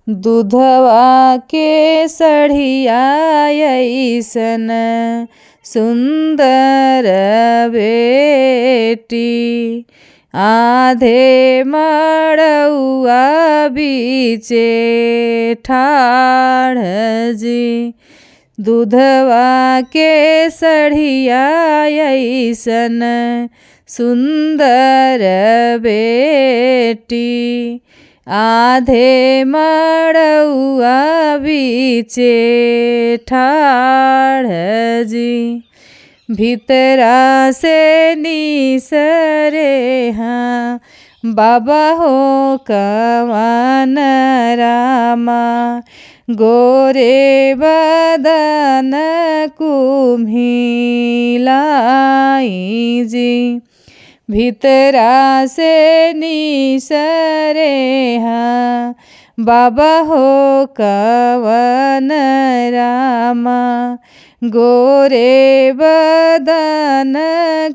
दूधवा के सढ़िया अइसन सुंदर बेटी, आधे मड़उआ बीचे ठाढ़ जी। दूधवा के सढ़िया अइसन सुंदर बेटी, आधे मड़उआ बीचे ठाढ़ जी। भीतरा से निसरे हाँ बाबा हो कवन रामा, गोरे बदन कुम्हिलाई जी। भीतरा से निसरे हाँ बाबा हो कवन रामा, गोरे बदन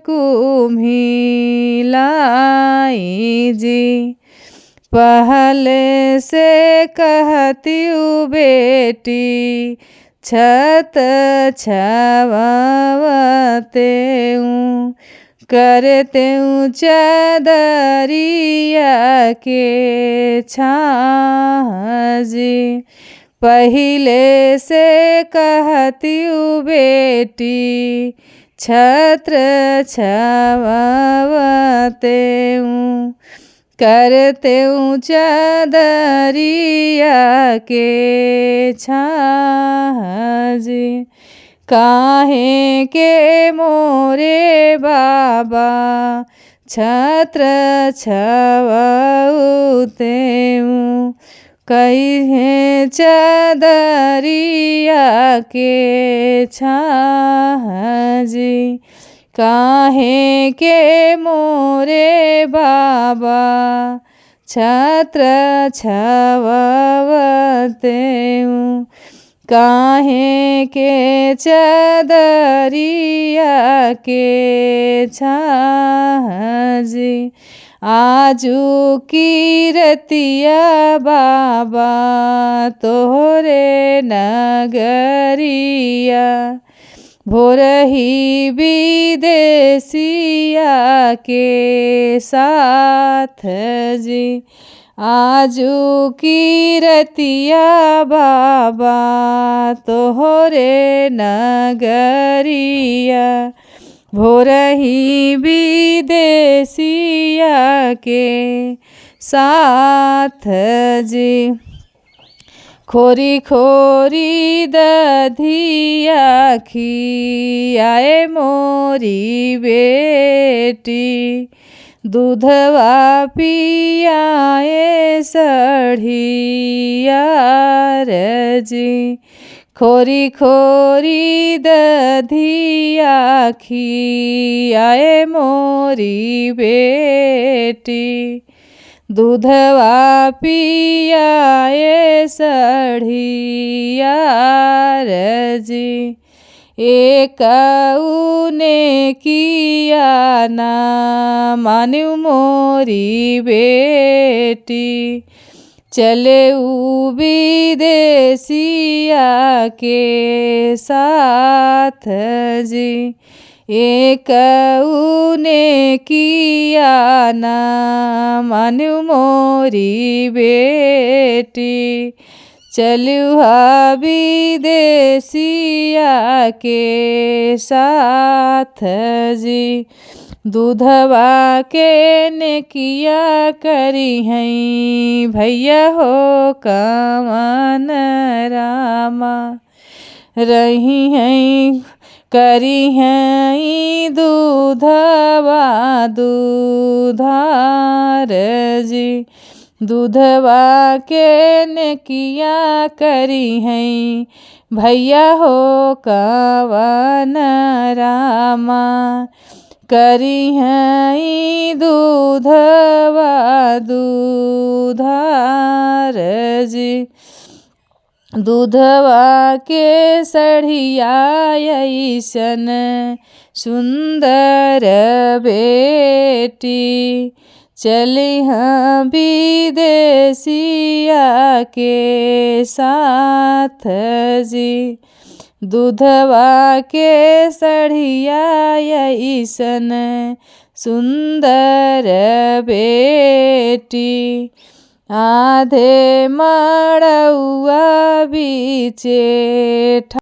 कुम्हिलाई जी। पहले से कहती हूँ बेटी, छत छावते हूँ, करते हूँ चदरिया के छाह जी। पहले से कहती हूँ बेटी, छत्र छावते हूँ, करते हूँ चदरिया के छाह जी। काहे के मोरे बाबा छत्र छावते हूँ, कहीं चदरिया के छाह जी। काहे के मोरे बाबा छत्र छावते हूँ, काहे के चदरिया के छाह जी। आजू की रतिया बाबा तोहरे नगरिया, भोरही विदेशिया के साथ जी। आजू की रतिया बाबा तोहरे नगरिया, भोरही विदेशिया के साथ जी। खोरी खोरी दधिया खियाए मोरी बेटी, दूधवा पियाए सढ़िया जी। खोरी खोरी दधिया खियाए मोरी बेटी, दूधवा पियाए सढ़िया जी। एक उने किया ना मान्यू मोरी बेटी, चले विदेशिया के साथ जी। एक उने किया ना मान्यू मोरी बेटी, चलू विदेशिया के साथ जी। दूधवा के नेकिया करी हैं भैया हो कवन रामा, रही हैं करी हैं दूधवा दूधार जी। दूधवा के नेकिया करी हैं भैया हो कवन रामा, करी हैं दूधवा दूधार जी। दूधवा के सढ़िया अइसन सुंदर बेटी, चली हाँ विदेशिया के साथ जी। दूधवा के सढ़िया अइसन सुंदर बेटी, आधे मड़उआ बीचे